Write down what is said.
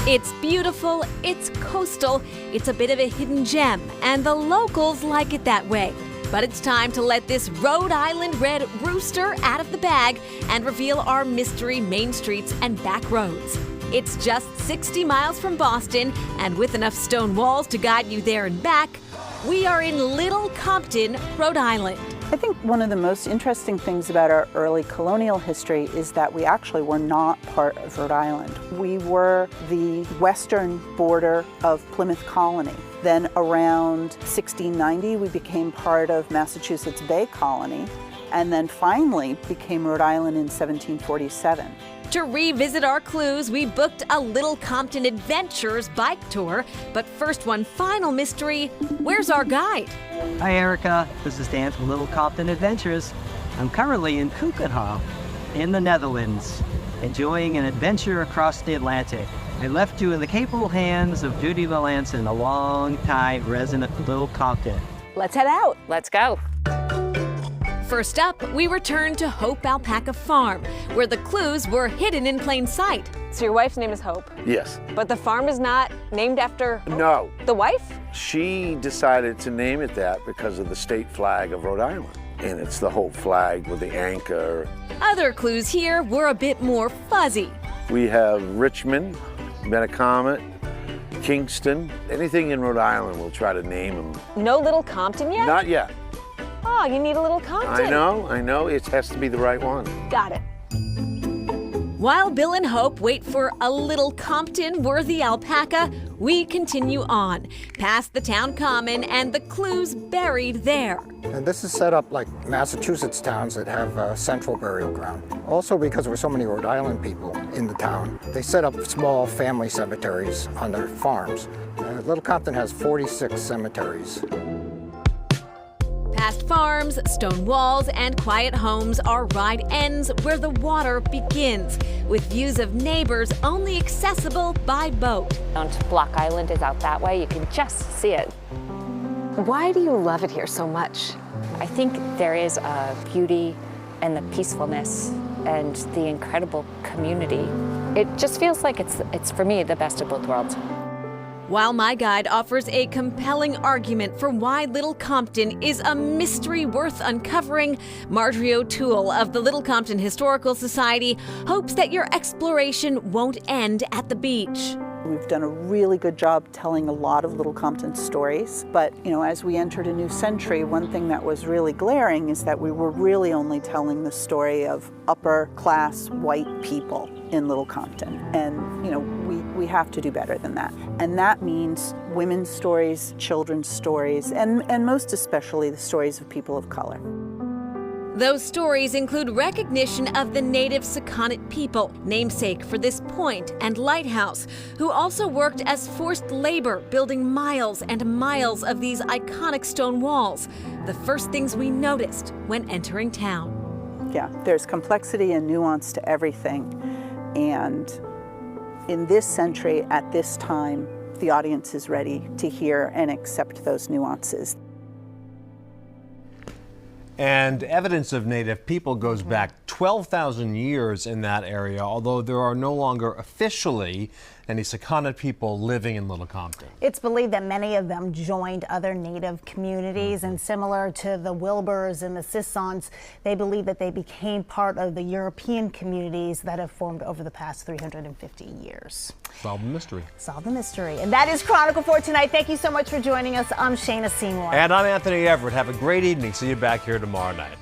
It's beautiful, it's coastal, it's a bit of a hidden gem, and the locals like it that way. But it's time to let this Rhode Island red rooster out of the bag and reveal our mystery main streets and back roads. It's just 60 miles from Boston, and with enough stone walls to guide you there and back, we are in Little Compton, Rhode Island. I think one of the most interesting things about our early colonial history is that we actually were not part of Rhode Island. We were the western border of Plymouth Colony. Then around 1690, we became part of Massachusetts Bay Colony, and then finally became Rhode Island in 1747. To revisit our clues, we booked a Little Compton Adventures bike tour. But first, one final mystery. Where's our guide? Hi, Erica. This is Dan from Little Compton Adventures. I'm currently in Keukenhof in the Netherlands, enjoying an adventure across the Atlantic. I left you in the capable hands of Judy Melanson, a long-time resident of Little Compton. Let's head out. Let's go. First up, we return to Hope Alpaca Farm, where the clues were hidden in plain sight. So your wife's name is Hope? Yes. But the farm is not named after Hope? No. The wife? She decided to name it that because of the state flag of Rhode Island. And it's the Hope flag with the anchor. Other clues here were a bit more fuzzy. We have Richmond, Metacomet, Kingston. Anything in Rhode Island, we'll try to name them. No Little Compton yet? Not yet. Oh, you need a Little Compton. I know. It has to be the right one. Got it. While Bill and Hope wait for a Little Compton-worthy alpaca, we continue on, past the town common and the clues buried there. And this is set up like Massachusetts towns that have a central burial ground. Also, because there were so many Rhode Island people in the town, they set up small family cemeteries on their farms. Little Compton has 46 cemeteries. Past farms, stone walls, and quiet homes, our ride ends where the water begins, with views of neighbors only accessible by boat. Block Island is out that way. You can just see it. Why do you love it here so much? I think there is a beauty and the peacefulness and the incredible community. It just feels like it's for me, the best of both worlds. While my guide offers a compelling argument for why Little Compton is a mystery worth uncovering, Marjorie O'Toole of the Little Compton Historical Society hopes that your exploration won't end at the beach. We've done a really good job telling a lot of Little Compton stories, but as we entered a new century, one thing that was really glaring is that we were really only telling the story of upper class white people in Little Compton. And we have to do better than that. And that means women's stories, children's stories, and most especially the stories of people of color. Those stories include recognition of the native Sakonnet people, namesake for this point and lighthouse, who also worked as forced labor building miles and miles of these iconic stone walls, the first things we noticed when entering town. Yeah, there's complexity and nuance to everything. And in this century, at this time, the audience is ready to hear and accept those nuances. And evidence of native people goes back 12,000 years in that area, although there are no longer officially any Sakonnet people living in Little Compton. It's believed that many of them joined other native communities, and similar to the Wilburs and the Sissons, they believe that they became part of the European communities that have formed over the past 350 years. Solve the mystery. Solve the mystery. And that is Chronicle for tonight. Thank you so much for joining us. I'm Shayna Seymour. And I'm Anthony Everett. Have a great evening. See you back here tomorrow night.